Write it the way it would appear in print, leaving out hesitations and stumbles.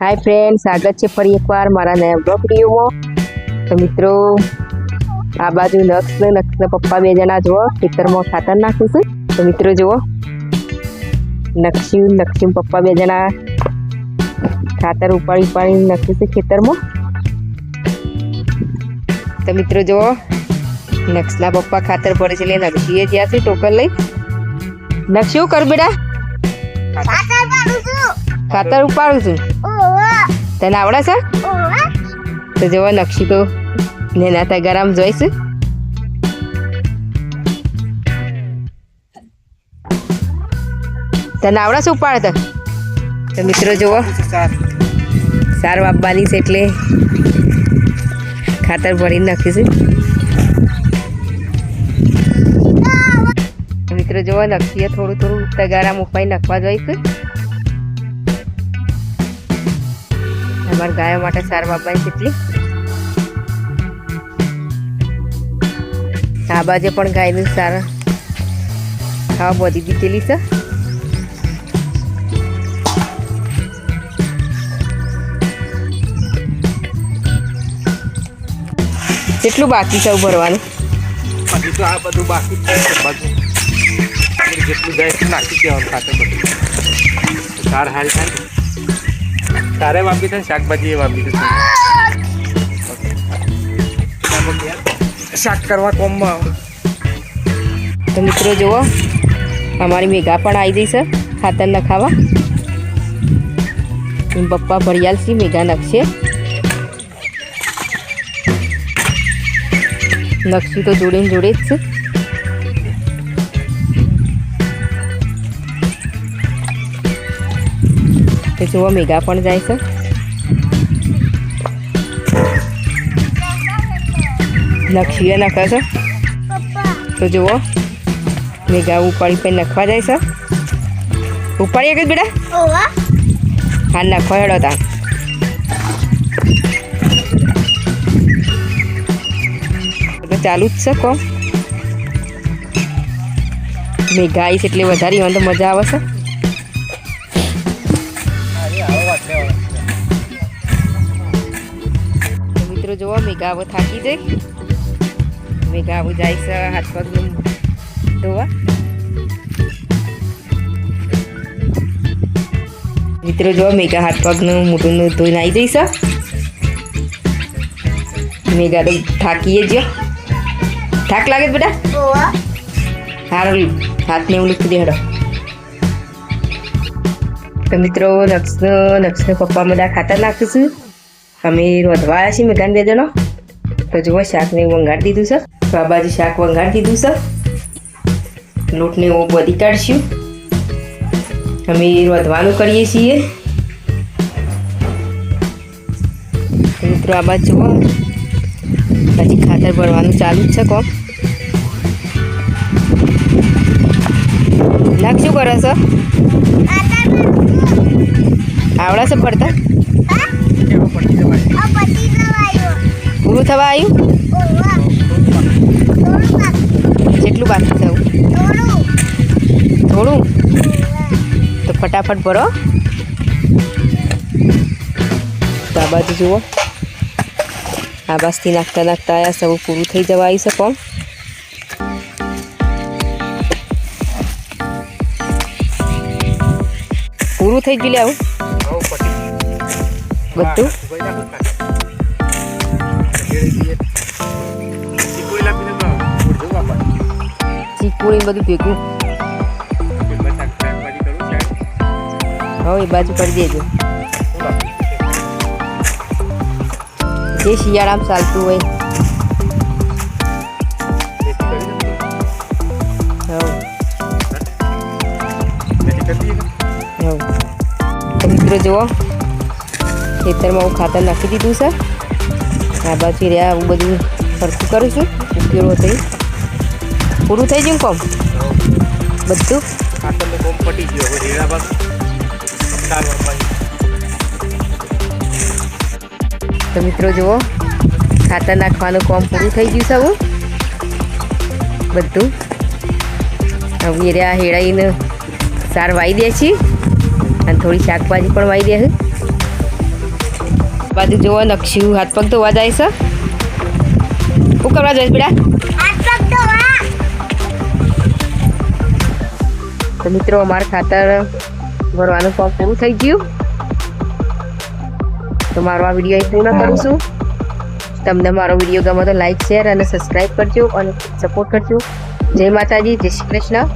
Hi friends, स्वागत है फरी एक बार मारा नया ब्लॉग विडियो में। तो मित्रों, आ बाजू नक्स ने पप्पा बे जना जो खेतर में खातर नाख्यु छे। तो मित्रों जुओ, नक्षी पप्पा बे जना खातर उपाड़ी नाख्यु छे खेतर में। तो मित्रों जुओ, नक्षना पप्पा खातर पड़े छे એટલે નક્ષીએ જ્યાં છે ટોકર લઈ। નક્ષી શું કર બેટા? ખાતર ઉપાડું છું। તને આવડે છે? તો જો નક્ષી તો નેના તગારામ જોઈશ। તને આવડે છે ઉપાડતા? તો મિત્રો જુઓ, સાર વાપવાની છે એટલે ખાતર ભરીને નાખીશું। મિત્રો જુઓ, નક્ષીએ થોડું તગારામ ઉપાડી નાખવા જોઈશ। हमार गायों माटे सार बाबाई छेटली आ बाजे पण गायनु सार खावा बधी दीधेली छे। કેટલું બાકી છે ભરવાનું? હજી તો આ બધું બાકી છે। બાજુ જેટલું જાય નાખી દેવાનું ખાતર બધું સાર હારી થાય। सारे वापी थे शाकभाजी वापी थे शाक करवा कोम में। तो मित्रों जुओ, हमारी मेघा पण आई गई है खातर नखावा। पप्पा भरियाल सी मेघा नक्षे। नक्षी तो जोड़े ज छे। तो जुओ, मेघा पण जाय छे। नक्षीए नखे छे। तो जुओ, मेघा उपाड़ी पे नखवा जाय छे। उपाड़िए के बेटा? हाँ, नखवा हेड़ो ता। तो चालू ज छे कोम। मेघा आई छे એટલે વધારે તો મજા આવે છે। मित्रों जुओ, मेघा अब थाकी जाए। मेघा अब जाए से हाथ पग धोवा। मित्रों जुओ, मेघा हाथ पग मोटू धोई आई जईश। मेघा तो थाकी जो थाक लागे बेटा? हार हाथ ने लिख दे हेड़ो। तो मित्रों, नक्स पप्पा मजा खातर नाखीशु। अमे रोधवा आया छीए मेघाने 2 जणो। तो जुओ, शाक ने वंगाड़ दीधुं छे। तो आ बाजू शाक वंगाड़ दीधुं छे। लोट ने वो बधी काढशुं। अमे रोधवानुं करीए छीए। तो मित्रों, आ बाजू जुओ, हजी खातर भरवानुं चालू छे कोम। नाक शुं करे छे? आवड़े छे पड़ता? पूरु थवा आयु? કેટલું બાકી છે? થોડું? તો ફટાફટ ભરો। તો આ બાજુ જુઓ, આ બાજુથી નાખતા આયા સૌ પૂરું થઈ જવા આવ્યું છે કોમ। પૂરું થઈ ગયું આવું બધું? ચીકુણી બધું ભેગું હવે એ બાજુ કરી દેજો। જે શિયાળામાં ચાલતું હોય। तो मित्रों जुओ, खेतर में हूँ खातर नाखी दीधुं छे। आ बाजू रे आવું બધું સરખું કરું છું। ઉપયોગ થઈ પૂરું થઈ ગયું કોમ બધું। ખાતરનો કોમ પટી ગયો। હવે રેડા બસ સાર વાપવાની। तो मित्रों जुओ, खातर नाखवानुं कोम पूરું થઈ ગયું છે હું બધું। હવે રે આ હેડાઈને સાર વાઈ દે છે અને થોડી શાકભાજી પણ વાઈ દે છે। બાજુ જોવો નકશી હાથ પગ ધોવા જાય છે શું કરવા જઈશ બેટા તો મિત્રો અમારું ખાતર ભરવાનું કામ પૂરું થઈ ગયું તો મારો આ વિડીયો અહીં પૂર્ણ કરું છું તમને મારો વિડીયો ગમે તો લાઈક શેર અને સબસ્ક્રાઈબ કરજો અને સપોર્ટ કરજો જય માતાજી જય શ્રી કૃષ્ણ